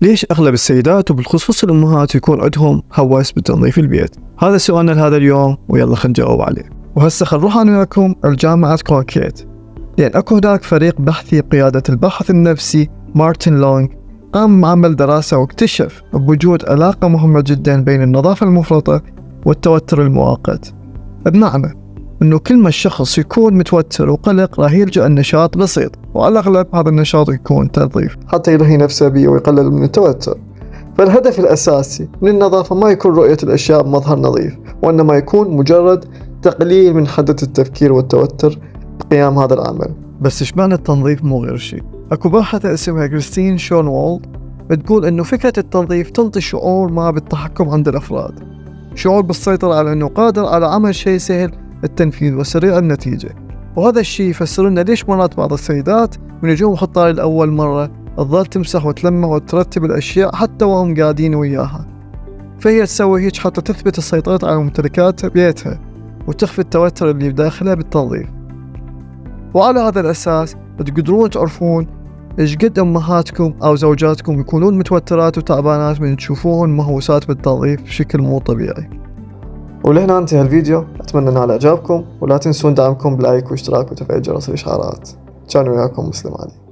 ليش أغلب السيدات وبالخصوص الأمهات يكون عندهم هوس بتنظيف البيت؟ هذا سؤالنا لهذا اليوم، ويلا خلينا نجاوب عليه. وهسه خل نروح أنا وياكم لجامعة كروكيت، لأن أكو هناك فريق بحثي بقيادة الباحث النفسي مارتن لونغ قام عمل دراسة واكتشف بوجود علاقة مهمة جدا بين النظافة المفرطة والتوتر المؤقت. بمعنى إنه كل ما الشخص يكون متوتر وقلق راح يلجأ النشاط بسيط، وعلى الأغلب هذا النشاط يكون تنظيف حتى يلهي نفسه بيه ويقلل من التوتر. فالهدف الأساسي من النظافة ما يكون رؤية الأشياء بمظهر نظيف، وإنما يكون مجرد تقليل من حدة التفكير والتوتر بقيام هذا العمل. بس إيش معنى التنظيف مو غير شيء؟ أكو باحثة اسمها كريستين شونوالد بتقول إنه فكرة التنظيف تعطي شعور ما بالتحكم عند الأفراد، شعور بالسيطرة على إنه قادر على عمل شيء سهل التنفيذ وسريع النتيجة. وهذا الشيء يفسر لنا ليش مرات بعض السيدات من يجون خطة لأول مرة تظل تمسح وتلمع وترتب الأشياء حتى وهم قاعدين وياها، فهي تسوي هيك حتى تثبت السيطرة على ممتلكات بيتها وتخفي التوتر اللي بداخلها بالتنظيف. وعلى هذا الأساس تقدرون تعرفون إيش قد أمهاتكم أو زوجاتكم يكونون متوترات وتعبانات من تشوفوهن مهووسات بالتنظيف بشكل مو طبيعي. ولهنا انتهى الفيديو، أتمنى أنه على إعجابكم، ولا تنسون دعمكم باللايك واشتراك وتفعيل جرس الإشعارات. كان وياكم مسلم علي.